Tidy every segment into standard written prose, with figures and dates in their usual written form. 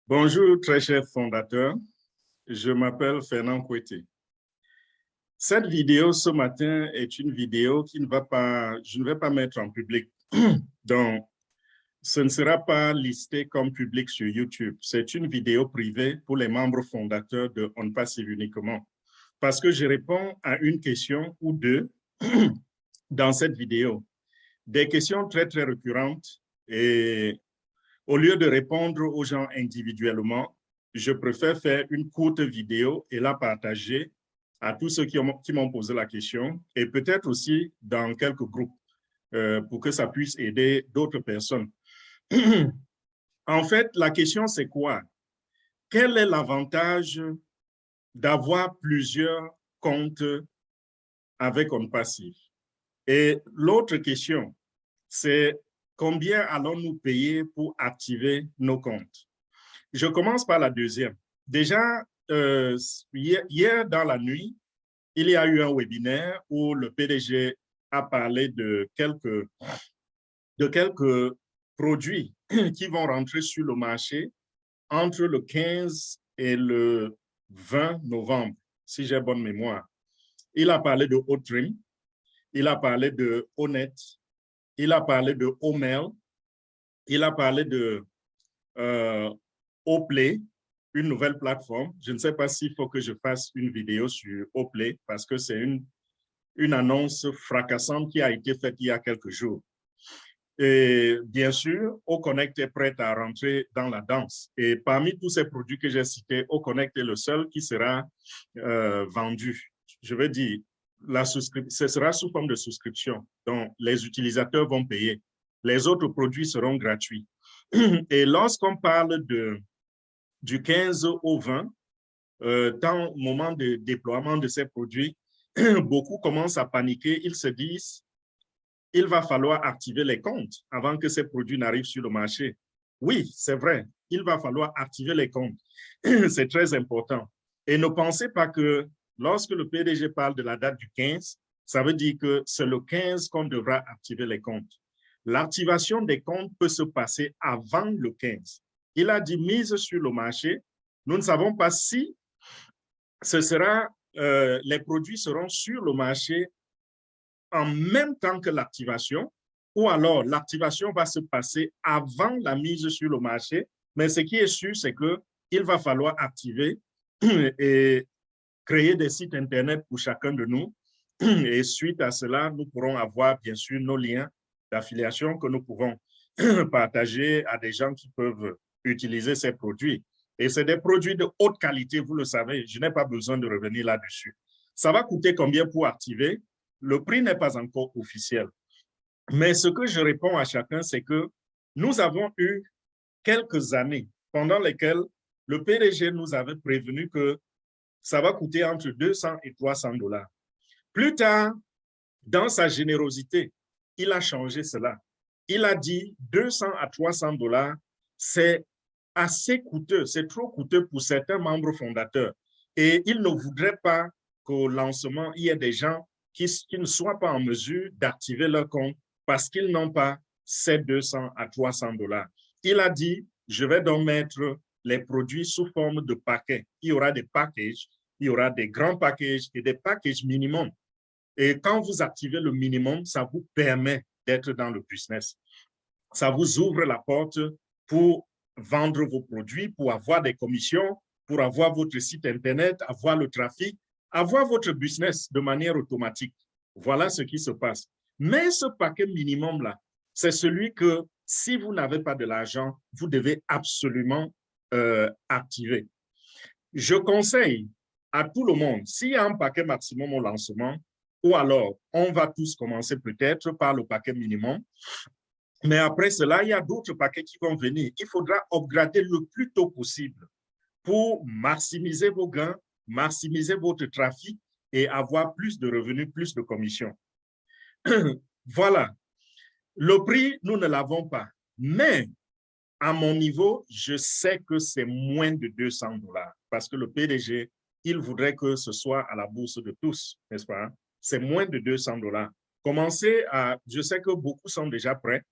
Bonjour, très cher fondateur. Je m'appelle Fernand Kouété. Cette vidéo ce matin est une vidéo qui ne va pas, je ne vais pas mettre en public. Donc, ce ne sera pas listé comme public sur YouTube. C'est une vidéo privée pour les membres fondateurs de On Passive uniquement. Parce que je réponds à une question ou deux dans cette vidéo. Des questions très, très récurrentes et au lieu de répondre aux gens individuellement, je préfère faire une courte vidéo et la partager à tous ceux qui m'ont posé la question et peut-être aussi dans quelques groupes pour que ça puisse aider d'autres personnes. En fait, la question, c'est quoi? Quel est l'avantage d'avoir plusieurs comptes avec OnPassive? Et l'autre question, c'est combien allons-nous payer pour activer nos comptes? Je commence par la deuxième. Déjà, hier dans la nuit, il y a eu un webinaire où le PDG a parlé de quelques produits qui vont rentrer sur le marché entre le 15 et le 20 novembre, si j'ai bonne mémoire. Il a parlé de Otrim, il a parlé de Onet, il a parlé de Omail, il a parlé de Oplay, une nouvelle plateforme. Je ne sais pas s'il faut que je fasse une vidéo sur Oplay parce que c'est une annonce fracassante qui a été faite il y a quelques jours. Et bien sûr, OConnect est prête à rentrer dans la danse. Et parmi tous ces produits que j'ai cités, OConnect est le seul qui sera vendu. Je veux dire, ce sera sous forme de souscription. Donc, les utilisateurs vont payer. Les autres produits seront gratuits. Et lorsqu'on parle du 15 au 20, dans le moment de déploiement de ces produits, beaucoup commencent à paniquer. Ils se disent, il va falloir activer les comptes avant que ces produits n'arrivent sur le marché. Oui, c'est vrai, il va falloir activer les comptes. C'est très important. Et ne pensez pas que lorsque le PDG parle de la date du 15, ça veut dire que c'est le 15 qu'on devra activer les comptes. L'activation des comptes peut se passer avant le 15. Il a dit mise sur le marché. Nous ne savons pas si les produits seront sur le marché en même temps que l'activation, ou alors l'activation va se passer avant la mise sur le marché, mais ce qui est sûr, c'est qu'il va falloir activer et créer des sites Internet pour chacun de nous. Et suite à cela, nous pourrons avoir bien sûr nos liens d'affiliation que nous pouvons partager à des gens qui peuvent utiliser ces produits. Et c'est des produits de haute qualité, vous le savez, je n'ai pas besoin de revenir là-dessus. Ça va coûter combien pour activer? Le prix n'est pas encore officiel. Mais ce que je réponds à chacun, c'est que nous avons eu quelques années pendant lesquelles le PDG nous avait prévenu que ça va coûter entre 200 et 300 dollars. Plus tard, dans sa générosité, il a changé cela. Il a dit 200 à 300 dollars, c'est assez coûteux, c'est trop coûteux pour certains membres fondateurs. Et il ne voudrait pas qu'au lancement, il y ait des gens qui ne soient pas en mesure d'activer leur compte parce qu'ils n'ont pas ces 200 à 300 dollars. Il a dit, je vais donc mettre les produits sous forme de paquets. Il y aura des packages, il y aura des grands packages et des packages minimum. Et quand vous activez le minimum, ça vous permet d'être dans le business. Ça vous ouvre la porte pour vendre vos produits, pour avoir des commissions, pour avoir votre site Internet, avoir le trafic, avoir votre business de manière automatique. Voilà ce qui se passe. Mais ce paquet minimum-là, c'est celui que si vous n'avez pas de l'argent, vous devez absolument activer. Je conseille à tout le monde, s'il y a un paquet maximum au lancement, ou alors on va tous commencer peut-être par le paquet minimum, mais après cela, il y a d'autres paquets qui vont venir. Il faudra upgrader le plus tôt possible pour maximiser vos gains, maximiser votre trafic et avoir plus de revenus, plus de commissions. Voilà. Le prix, nous ne l'avons pas. Mais à mon niveau, je sais que c'est moins de 200 dollars parce que le PDG, il voudrait que ce soit à la bourse de tous, n'est-ce pas? C'est moins de 200 dollars. Commencez à, je sais que beaucoup sont déjà prêts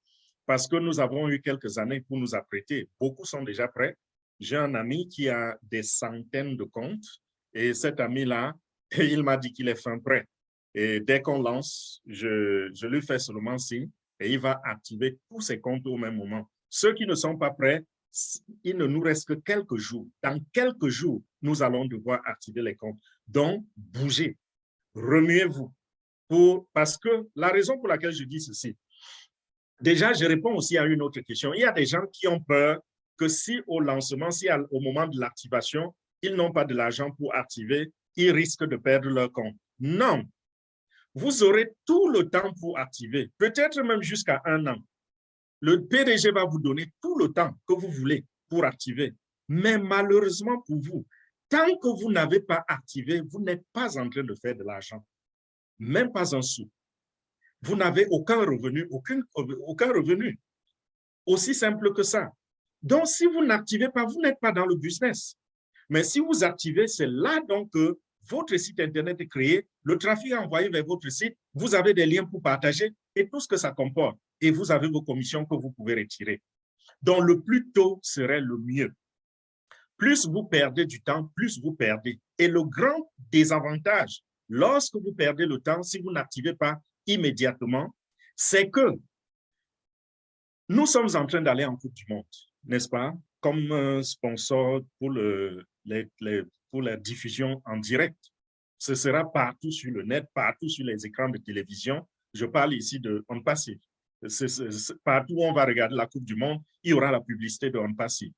parce que nous avons eu quelques années pour nous apprêter. Beaucoup sont déjà prêts. J'ai un ami qui a des centaines de comptes et cet ami-là, il m'a dit qu'il est fin prêt. Et dès qu'on lance, je lui fais seulement signe et il va activer tous ses comptes au même moment. Ceux qui ne sont pas prêts, il ne nous reste que quelques jours. Dans quelques jours, nous allons devoir activer les comptes. Donc, bougez, remuez-vous. Parce que la raison pour laquelle je dis ceci, déjà, je réponds aussi à une autre question. Il y a des gens qui ont peur que si au lancement, si au moment de l'activation, ils n'ont pas de l'argent pour activer, ils risquent de perdre leur compte. Non, vous aurez tout le temps pour activer, peut-être même jusqu'à 1 an. Le PDG va vous donner tout le temps que vous voulez pour activer. Mais malheureusement pour vous, tant que vous n'avez pas activé, vous n'êtes pas en train de faire de l'argent. Même pas un sou. Vous n'avez aucun revenu, aucun revenu. Aussi simple que ça. Donc, si vous n'activez pas, vous n'êtes pas dans le business. Mais si vous activez, c'est là donc que votre site Internet est créé, le trafic est envoyé vers votre site, vous avez des liens pour partager et tout ce que ça comporte. Et vous avez vos commissions que vous pouvez retirer. Donc, le plus tôt serait le mieux. Plus vous perdez du temps, plus vous perdez. Et le grand désavantage, lorsque vous perdez le temps, si vous n'activez pas immédiatement, c'est que nous sommes en train d'aller en Coupe du Monde, n'est-ce pas? Comme sponsor pour la diffusion en direct. Ce sera partout sur le net, partout sur les écrans de télévision. Je parle ici de On Passive. Partout où on va regarder la Coupe du Monde, il y aura la publicité de On Passive.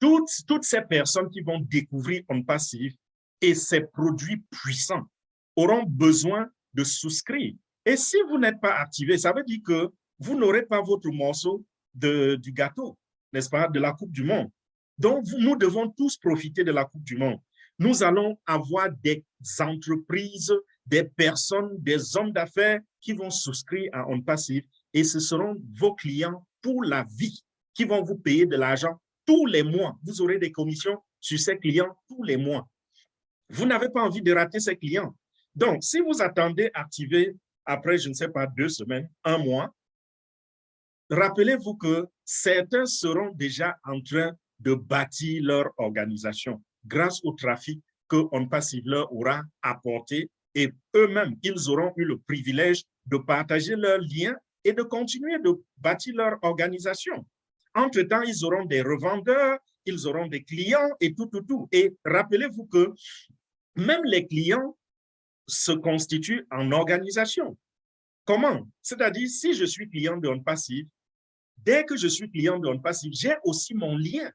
Toutes ces personnes qui vont découvrir On Passive et ces produits puissants auront besoin de souscrire. Et si vous n'êtes pas activé, ça veut dire que vous n'aurez pas votre morceau du gâteau, n'est-ce pas, de la Coupe du Monde. Donc, nous devons tous profiter de la Coupe du Monde. Nous allons avoir des entreprises, des personnes, des hommes d'affaires qui vont souscrire à On Passive et ce seront vos clients pour la vie qui vont vous payer de l'argent tous les mois. Vous aurez des commissions sur ces clients tous les mois. Vous n'avez pas envie de rater ces clients. Donc, si vous attendez activer après, je ne sais pas, 2 semaines, 1 mois, rappelez-vous que certains seront déjà en train de bâtir leur organisation grâce au trafic que On Passive leur aura apporté et eux-mêmes, ils auront eu le privilège de partager leurs liens et de continuer de bâtir leur organisation. Entre-temps, ils auront des revendeurs, ils auront des clients et tout. Et rappelez-vous que même les clients se constituent en organisation. Comment? C'est-à-dire, si je suis client de On Passive, dès que je suis client de On Passive, j'ai aussi mon lien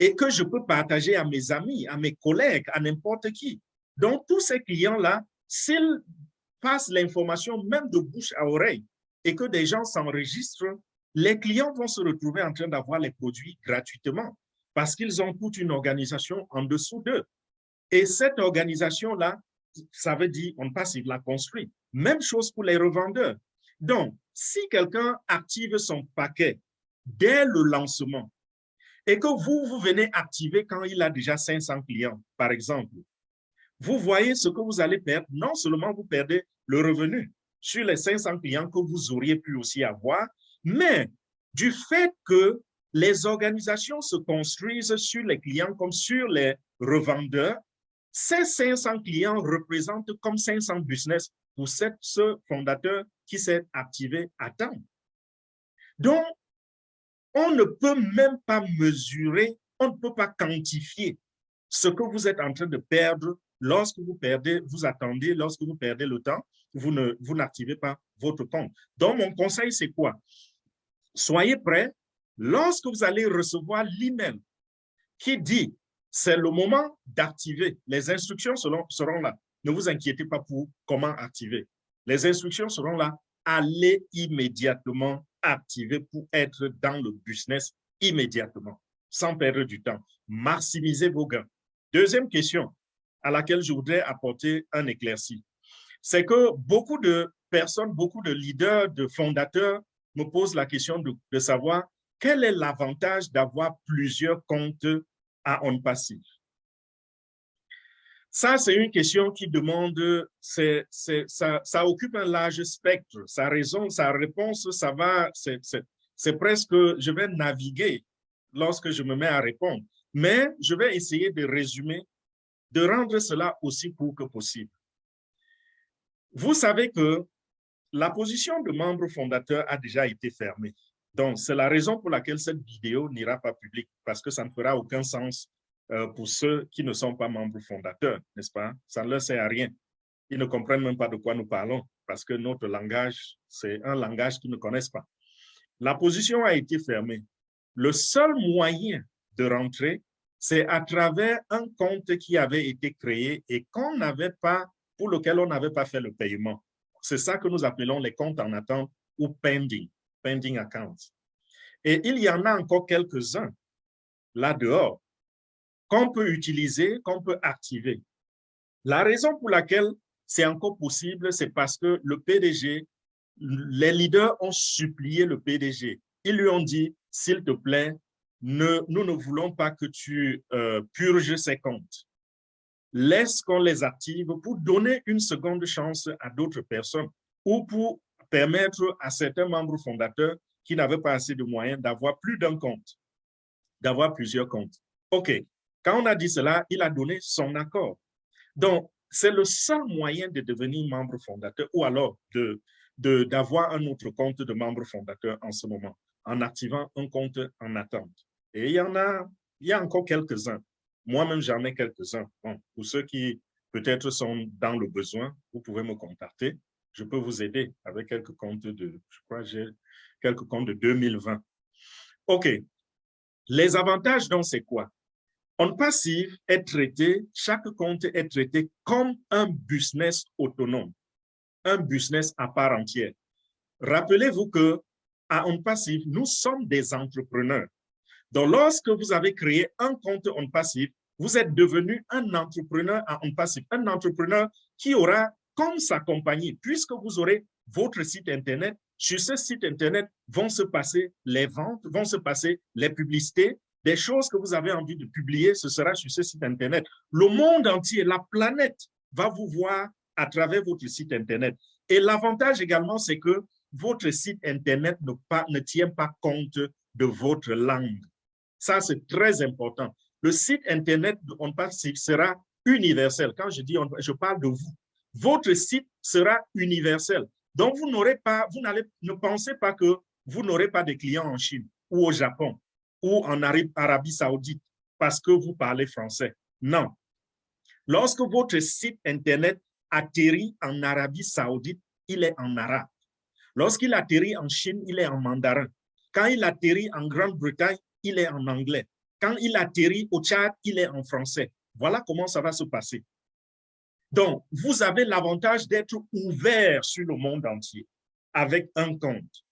et que je peux partager à mes amis, à mes collègues, à n'importe qui. Donc, tous ces clients-là, s'ils passent l'information même de bouche à oreille et que des gens s'enregistrent, les clients vont se retrouver en train d'avoir les produits gratuitement parce qu'ils ont toute une organisation en dessous d'eux. Et cette organisation-là, ça veut dire On Passive la construit. Même chose pour les revendeurs. Donc, si quelqu'un active son paquet dès le lancement et que vous venez activer quand il a déjà 500 clients, par exemple, vous voyez ce que vous allez perdre. Non seulement vous perdez le revenu sur les 500 clients que vous auriez pu aussi avoir, mais du fait que les organisations se construisent sur les clients comme sur les revendeurs, ces 500 clients représentent comme 500 business pour ce fondateur qui s'est activé à temps. Donc, on ne peut même pas mesurer, on ne peut pas quantifier ce que vous êtes en train de perdre lorsque vous perdez, vous attendez, lorsque vous perdez le temps, vous n'activez pas votre compte. Donc, mon conseil, c'est quoi? Soyez prêts lorsque vous allez recevoir l'email qui dit c'est le moment d'activer. Les instructions seront là. Ne vous inquiétez pas pour comment activer. Les instructions seront là. Allez immédiatement activer pour être dans le business immédiatement, sans perdre du temps. Maximisez vos gains. Deuxième question à laquelle je voudrais apporter un éclairci, c'est que beaucoup de personnes, beaucoup de leaders, de fondateurs me posent la question de savoir quel est l'avantage d'avoir plusieurs comptes à On Passive. Ça, c'est une question qui demande, ça occupe un large spectre. Sa raison, sa réponse, ça va, c'est presque, je vais naviguer lorsque je me mets à répondre. Mais je vais essayer de résumer, de rendre cela aussi court que possible. Vous savez que la position de membre fondateur a déjà été fermée. Donc, c'est la raison pour laquelle cette vidéo n'ira pas publique, parce que ça ne fera aucun sens pour ceux qui ne sont pas membres fondateurs, n'est-ce pas? Ça ne leur sert à rien. Ils ne comprennent même pas de quoi nous parlons, parce que notre langage, c'est un langage qu'ils ne connaissent pas. La position a été fermée. Le seul moyen de rentrer, c'est à travers un compte qui avait été créé et qu'on n'avait pas, pour lequel on n'avait pas fait le paiement. C'est ça que nous appelons les comptes en attente ou pending accounts. Et il y en a encore quelques-uns là dehors qu'on peut utiliser, qu'on peut activer. La raison pour laquelle c'est encore possible, c'est parce que le PDG, les leaders ont supplié le PDG. Ils lui ont dit, s'il te plaît, nous ne voulons pas que tu purges ces comptes. Laisse qu'on les active pour donner une seconde chance à d'autres personnes ou pour permettre à certains membres fondateurs qui n'avaient pas assez de moyens d'avoir plus d'un compte, d'avoir plusieurs comptes. OK. Quand on a dit cela, il a donné son accord. Donc, c'est le seul moyen de devenir membre fondateur ou alors d'avoir un autre compte de membre fondateur en ce moment, en activant un compte en attente. Et il y a encore quelques-uns. Moi-même, j'en ai quelques-uns. Bon, pour ceux qui peut-être sont dans le besoin, vous pouvez me contacter. Je peux vous aider avec quelques comptes je crois que j'ai quelques comptes de 2020. OK. Les avantages, donc, c'est quoi? On passive est traité, chaque compte est traité comme un business autonome, un business à part entière. Rappelez-vous que à On Passive, nous sommes des entrepreneurs. Donc, lorsque vous avez créé un compte On Passive, vous êtes devenu un entrepreneur à On Passive, un entrepreneur qui aura comme sa compagnie, puisque vous aurez votre site Internet. Sur ce site Internet vont se passer les ventes, vont se passer les publicités, des choses que vous avez envie de publier, ce sera sur ce site Internet. Le monde entier, la planète va vous voir à travers votre site Internet. Et l'avantage également, c'est que votre site Internet ne tient pas compte de votre langue. Ça, c'est très important. Le site Internet de On Passive sera universel. Quand je dis je parle de vous. Votre site sera universel. Donc, ne pensez pas que vous n'aurez pas de clients en Chine ou au Japon ou en Arabie Saoudite parce que vous parlez français. Non. Lorsque votre site Internet atterrit en Arabie Saoudite, il est en arabe. Lorsqu'il atterrit en Chine, il est en mandarin. Quand il atterrit en Grande-Bretagne, il est en anglais. Quand il atterrit au Tchad, il est en français. Voilà comment ça va se passer. Donc, vous avez l'avantage d'être ouvert sur le monde entier avec un compte.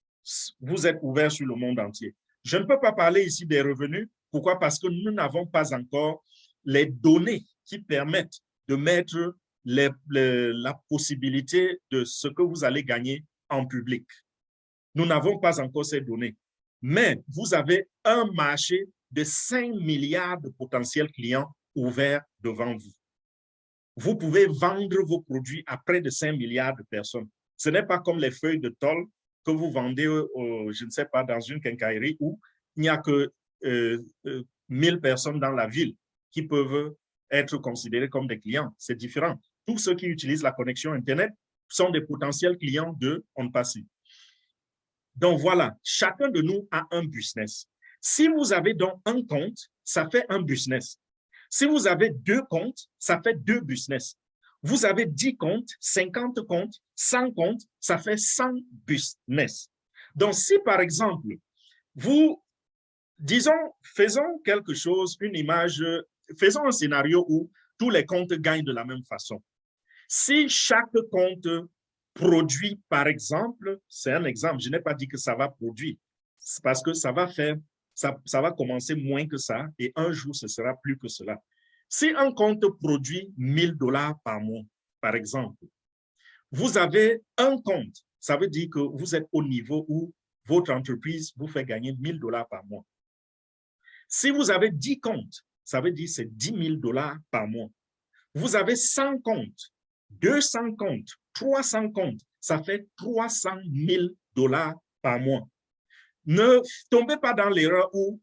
Vous êtes ouvert sur le monde entier. Je ne peux pas parler ici des revenus. Pourquoi? Parce que nous n'avons pas encore les données qui permettent de mettre la possibilité de ce que vous allez gagner en public. Nous n'avons pas encore ces données. Mais vous avez un marché de 5 milliards de potentiels clients ouverts devant vous. Vous pouvez vendre vos produits à près de 5 milliards de personnes. Ce n'est pas comme les feuilles de tôle que vous vendez, je ne sais pas, dans une quincaillerie où il n'y a que 1000 personnes dans la ville qui peuvent être considérées comme des clients. C'est différent. Tous ceux qui utilisent la connexion Internet sont des potentiels clients de On Passive. Donc voilà, chacun de nous a un business. Si vous avez donc un compte, ça fait un business. Si vous avez 2 comptes, ça fait 2 business. Vous avez 10 comptes, 50 comptes, 100 comptes, ça fait 100 business. Donc, si par exemple, faisons quelque chose, une image, faisons un scénario où tous les comptes gagnent de la même façon. Si chaque compte produit, par exemple, c'est un exemple, je n'ai pas dit que ça va produire, parce que ça va commencer moins que ça et un jour, ce sera plus que cela. Si un compte produit $1000 par mois, par exemple, vous avez un compte, ça veut dire que vous êtes au niveau où votre entreprise vous fait gagner $1000 par mois. Si vous avez 10 comptes, ça veut dire que c'est $10,000 par mois. Vous avez 100 comptes, 200 comptes, 300 comptes, ça fait $300,000 par mois. Ne tombez pas dans l'erreur où,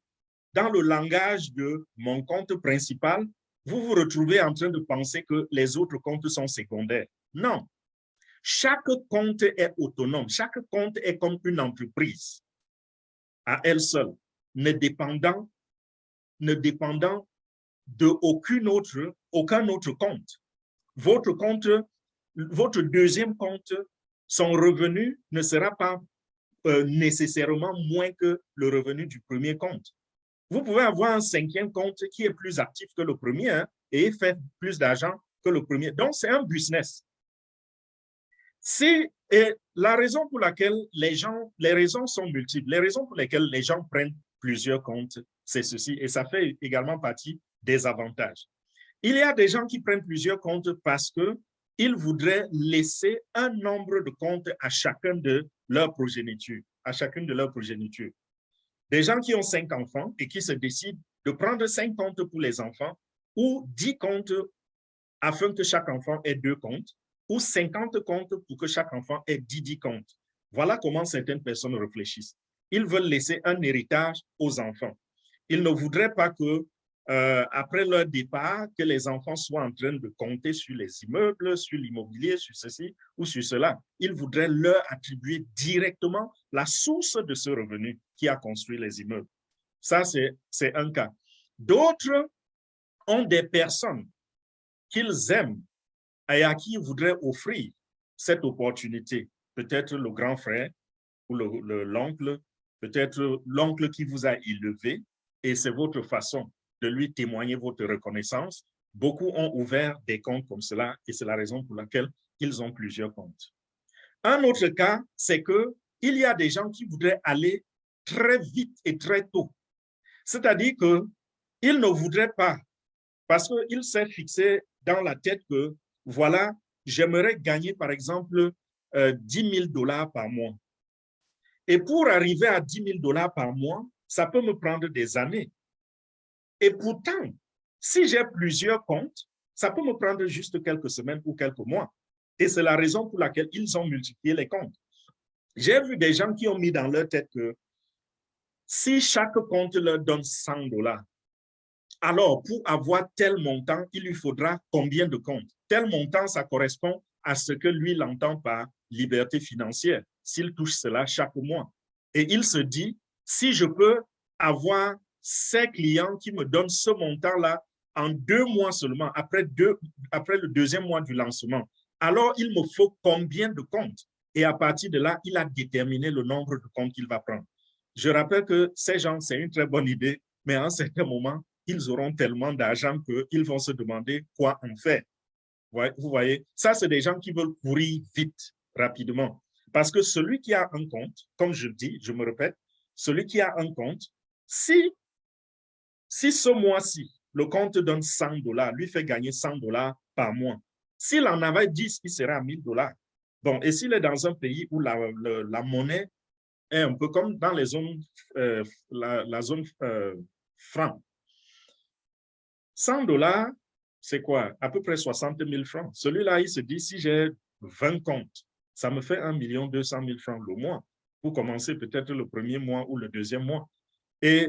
dans le langage de mon compte principal, vous vous retrouvez en train de penser que les autres comptes sont secondaires. Non. Chaque compte est autonome. Chaque compte est comme une entreprise à elle seule, ne dépendant de aucun autre compte. Votre deuxième compte, son revenu ne sera pas nécessairement moins que le revenu du premier compte. Vous pouvez avoir un cinquième compte qui est plus actif que le premier et fait plus d'argent que le premier. Donc, c'est un business. Et la raison pour laquelle les raisons sont multiples. Les raisons pour lesquelles les gens prennent plusieurs comptes, c'est ceci. Et ça fait également partie des avantages. Il y a des gens qui prennent plusieurs comptes parce qu'ils voudraient laisser un nombre de comptes à chacune de leurs progénitures. Des gens qui ont 5 enfants et qui se décident de prendre 5 comptes pour les enfants ou 10 comptes afin que chaque enfant ait 2 comptes ou 50 comptes pour que chaque enfant ait 10 comptes. Voilà comment certaines personnes réfléchissent. Ils veulent laisser un héritage aux enfants. Ils ne voudraient pas que, après leur départ, que les enfants soient en train de compter sur les immeubles, sur l'immobilier, sur ceci ou sur cela. Ils voudraient leur attribuer directement la source de ce revenu qui a construit les immeubles. Ça, c'est un cas. D'autres ont des personnes qu'ils aiment et à qui ils voudraient offrir cette opportunité. Peut-être le grand frère ou l'oncle, peut-être l'oncle qui vous a élevé, et c'est votre façon de lui témoigner votre reconnaissance. Beaucoup ont ouvert des comptes comme cela, et c'est la raison pour laquelle ils ont plusieurs comptes. Un autre cas, c'est qu'il y a des gens qui voudraient aller très vite et très tôt. C'est-à-dire qu'ils ne voudraient pas, parce qu'il s'est fixé dans la tête que, voilà, j'aimerais gagner, par exemple, 10 000 $ par mois. Et pour arriver à 10 000 $ par mois, ça peut me prendre des années. Et pourtant, si j'ai plusieurs comptes, ça peut me prendre juste quelques semaines ou quelques mois. Et c'est la raison pour laquelle ils ont multiplié les comptes. J'ai vu des gens qui ont mis dans leur tête que si chaque compte leur donne 100 $, alors pour avoir tel montant, il lui faudra combien de comptes? Tel montant, ça correspond à ce que lui, il entend par liberté financière, s'il touche cela chaque mois. Et il se dit, si je peux avoir ces clients qui me donnent ce montant-là en 2 mois seulement, après le deuxième mois du lancement, alors il me faut combien de comptes? Et à partir de là, il a déterminé le nombre de comptes qu'il va prendre. Je rappelle que ces gens, c'est une très bonne idée, mais à un certain moment, ils auront tellement d'argent qu'ils vont se demander quoi en faire. Vous voyez, ça, c'est des gens qui veulent courir vite, rapidement. Parce que celui qui a un compte, comme je le dis, je me répète, celui qui a un compte, si ce mois-ci, le compte donne 100 $, lui fait gagner 100 $ par mois. S'il en avait 10, il sera à 1 000 $. Bon, et s'il est dans un pays où la monnaie est un peu comme dans les zones, la zone franc, 100 $, c'est quoi? À peu près 60 000 francs. Celui-là, il se dit, si j'ai 20 comptes, ça me fait 1 200 000 francs le mois pour commencer peut-être le premier mois ou le deuxième mois. Et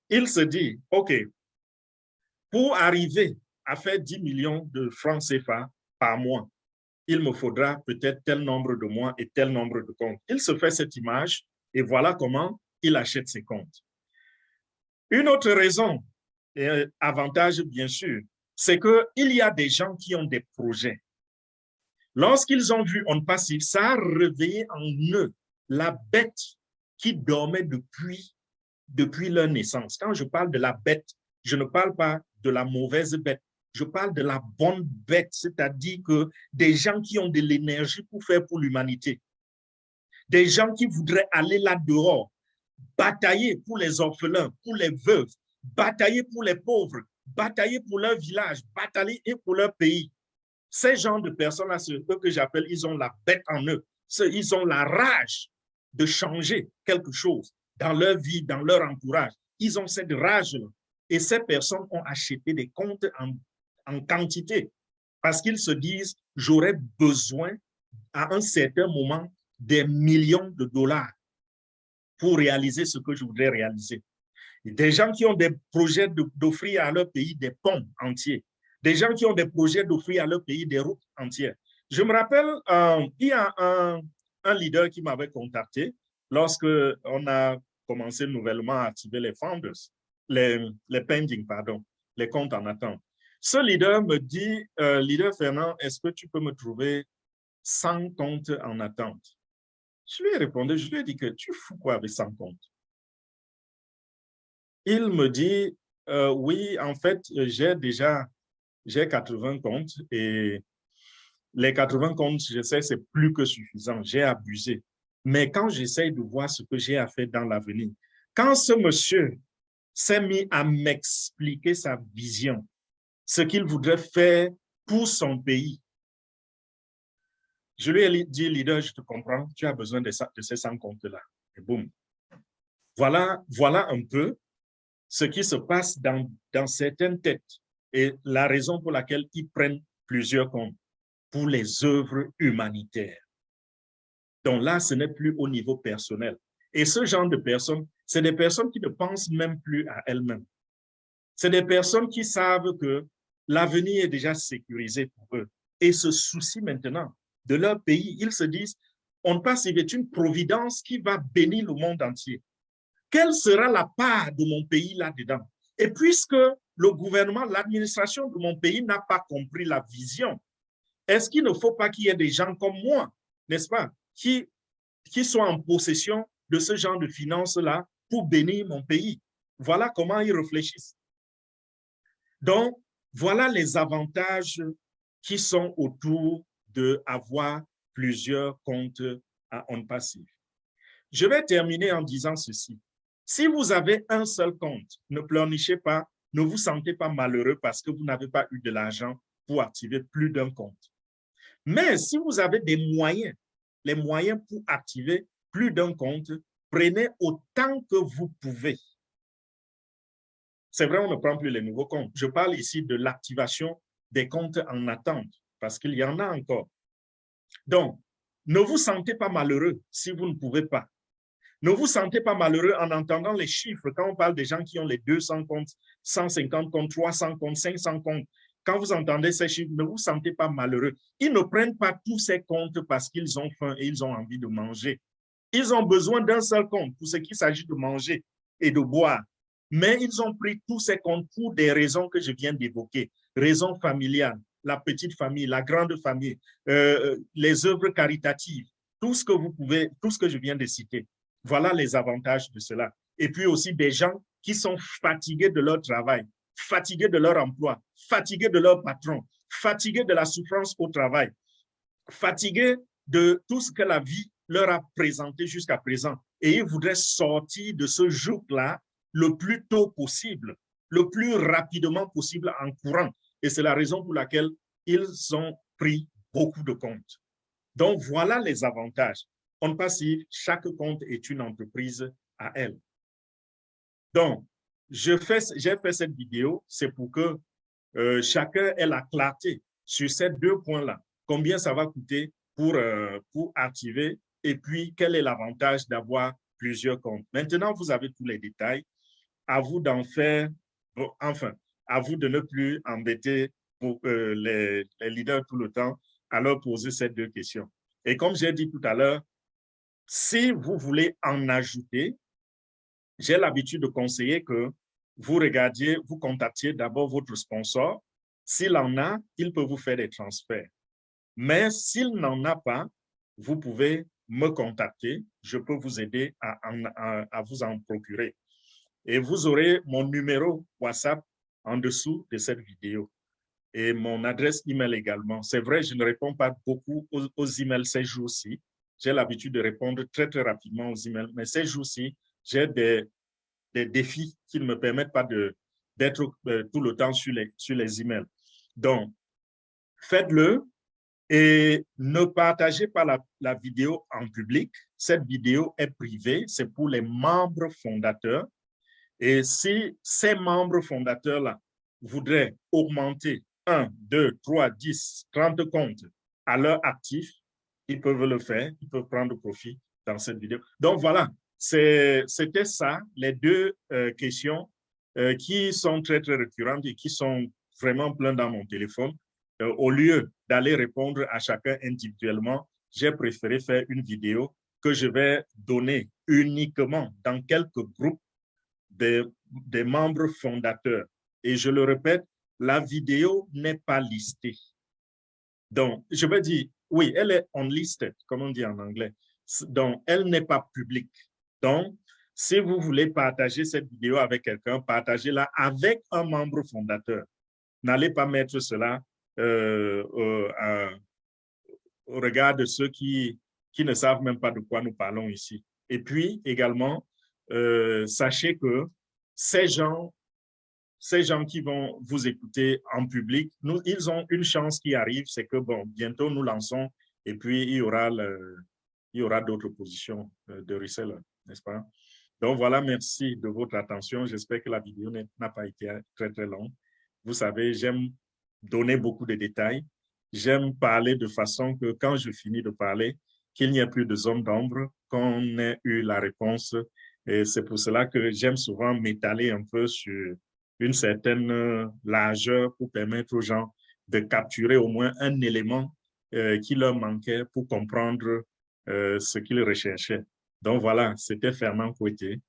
il se dit, OK, pour arriver à faire 10 millions de francs CFA par mois, il me faudra peut-être tel nombre de mois et tel nombre de comptes. Il se fait cette image et voilà comment il achète ses comptes. Une autre raison, et avantage bien sûr, c'est qu'il y a des gens qui ont des projets. Lorsqu'ils ont vu On Passive, ça a réveillé en eux la bête qui dormait depuis leur naissance. Quand je parle de la bête, je ne parle pas de la mauvaise bête, je parle de la bonne bête, c'est-à-dire que des gens qui ont de l'énergie pour faire pour l'humanité, des gens qui voudraient aller là-dehors, batailler pour les orphelins, pour les veuves, batailler pour les pauvres, batailler pour leur village, batailler pour leur pays. Ces gens de personnes-là, c'est eux que j'appelle, ils ont la bête en eux. Ils ont la rage de changer quelque chose dans leur vie, dans leur entourage. Ils ont cette rage-là. Et ces personnes ont acheté des comptes en quantité parce qu'ils se disent, j'aurais besoin à un certain moment des millions de dollars pour réaliser ce que je voudrais réaliser. Des gens qui ont des projets d'offrir à leur pays des ponts entiers. Des gens qui ont des projets d'offrir à leur pays des routes entières. Je me rappelle, il y a un leader qui m'avait contacté lorsque on a commencé nouvellement à activer les founders, les pending, pardon, les comptes en attente. Ce leader me dit, leader Fernand, est-ce que tu peux me trouver 100 comptes en attente? Je lui ai répondu, je lui ai dit que tu fous quoi avec 100 comptes? Il me dit, oui, en fait, j'ai 80 comptes et les 80 comptes, je sais, c'est plus que suffisant. J'ai abusé. Mais quand j'essaye de voir ce que j'ai à faire dans l'avenir, quand ce monsieur s'est mis à m'expliquer sa vision, ce qu'il voudrait faire pour son pays, je lui ai dit, leader, je te comprends, tu as besoin de ces 100 comptes-là. Et boum. Voilà un peu ce qui se passe dans certaines têtes et la raison pour laquelle ils prennent plusieurs comptes pour les œuvres humanitaires. Donc là, ce n'est plus au niveau personnel. Et ce genre de personnes, c'est des personnes qui ne pensent même plus à elles-mêmes. C'est des personnes qui savent que l'avenir est déjà sécurisé pour eux et se soucient maintenant de leur pays. Ils se disent, on passe, il est une providence qui va bénir le monde entier. Quelle sera la part de mon pays là-dedans? Et puisque le gouvernement, l'administration de mon pays n'a pas compris la vision, est-ce qu'il ne faut pas qu'il y ait des gens comme moi, n'est-ce pas, qui soient en possession de ce genre de finances-là pour bénir mon pays? Voilà comment ils réfléchissent. Donc, voilà les avantages qui sont autour d'avoir plusieurs comptes à on passif. Je vais terminer en disant ceci. Si vous avez un seul compte, ne pleurnichez pas, ne vous sentez pas malheureux parce que vous n'avez pas eu de l'argent pour activer plus d'un compte. Mais si vous avez des moyens, les moyens pour activer plus d'un compte, prenez autant que vous pouvez. C'est vrai, on ne prend plus les nouveaux comptes. Je parle ici de l'activation des comptes en attente parce qu'il y en a encore. Donc, ne vous sentez pas malheureux si vous ne pouvez pas. Ne vous sentez pas malheureux en entendant les chiffres quand on parle des gens qui ont les 200 comptes, 150 comptes, 300 comptes, 500 comptes. Quand vous entendez ces chiffres, ne vous sentez pas malheureux. Ils ne prennent pas tous ces comptes parce qu'ils ont faim et ils ont envie de manger. Ils ont besoin d'un seul compte pour ce qu'il s'agit de manger et de boire. Mais ils ont pris tous ces comptes pour des raisons que je viens d'évoquer. Raisons familiales, la petite famille, la grande famille, les œuvres caritatives, tout ce que vous pouvez, tout ce que je viens de citer. Voilà les avantages de cela. Et puis aussi des gens qui sont fatigués de leur travail, fatigués de leur emploi, fatigués de leur patron, fatigués de la souffrance au travail, fatigués de tout ce que la vie leur a présenté jusqu'à présent. Et ils voudraient sortir de ce joug-là le plus tôt possible, le plus rapidement possible en courant. Et c'est la raison pour laquelle ils ont pris beaucoup de comptes. Donc, voilà les avantages. On passive, chaque compte est une entreprise à elle. Donc, j'ai fait cette vidéo, c'est pour que chacun ait la clarté sur ces deux points-là. Combien ça va coûter pour activer et puis quel est l'avantage d'avoir plusieurs comptes. Maintenant, vous avez tous les détails. À vous d'en faire, bon, enfin, à vous de ne plus embêter pour, les leaders tout le temps à leur poser ces deux questions. Et comme j'ai dit tout à l'heure, si vous voulez en ajouter, j'ai l'habitude de conseiller que vous regardiez, vous contactiez d'abord votre sponsor. S'il en a, il peut vous faire des transferts. Mais s'il n'en a pas, vous pouvez me contacter. Je peux vous aider à vous en procurer. Et vous aurez mon numéro WhatsApp en dessous de cette vidéo et mon adresse email également. C'est vrai, je ne réponds pas beaucoup aux emails ces jours-ci. J'ai l'habitude de répondre très, très rapidement aux emails, mais ces jours-ci, j'ai des défis qui ne me permettent pas d'être tout le temps sur les emails. Donc, faites-le et ne partagez pas la vidéo en public. Cette vidéo est privée, c'est pour les membres fondateurs. Et si ces membres fondateurs-là voudraient augmenter 1, 2, 3, 10, 30 comptes à leur actif, ils peuvent le faire, ils peuvent prendre profit dans cette vidéo. Donc voilà, c'était ça, les deux questions qui sont très, très récurrentes et qui sont vraiment pleines dans mon téléphone. Au lieu d'aller répondre à chacun individuellement, j'ai préféré faire une vidéo que je vais donner uniquement dans quelques groupes des membres fondateurs. Et je le répète, la vidéo n'est pas listée. Donc, je vais dire, oui, elle est unlisted, comme on dit en anglais. Donc, elle n'est pas publique. Donc, si vous voulez partager cette vidéo avec quelqu'un, partagez-la avec un membre fondateur. N'allez pas mettre cela au regard de ceux qui ne savent même pas de quoi nous parlons ici. Et puis, également, sachez que ces gens qui vont vous écouter en public, ils ont une chance qui arrive, c'est que, bon, bientôt nous lançons et puis il y aura d'autres positions de resellers, n'est-ce pas? Donc voilà, merci de votre attention. J'espère que la vidéo n'a pas été très, très longue. Vous savez, j'aime donner beaucoup de détails. J'aime parler de façon que quand je finis de parler, qu'il n'y ait plus de zone d'ombre, qu'on ait eu la réponse. Et c'est pour cela que j'aime souvent m'étaler un peu sur une certaine largeur pour permettre aux gens de capturer au moins un élément qui leur manquait pour comprendre ce qu'ils recherchaient. Donc voilà, c'était Fernand Coeté.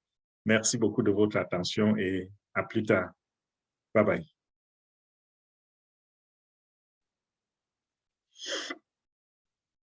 Merci beaucoup de votre attention et à plus tard. Bye bye.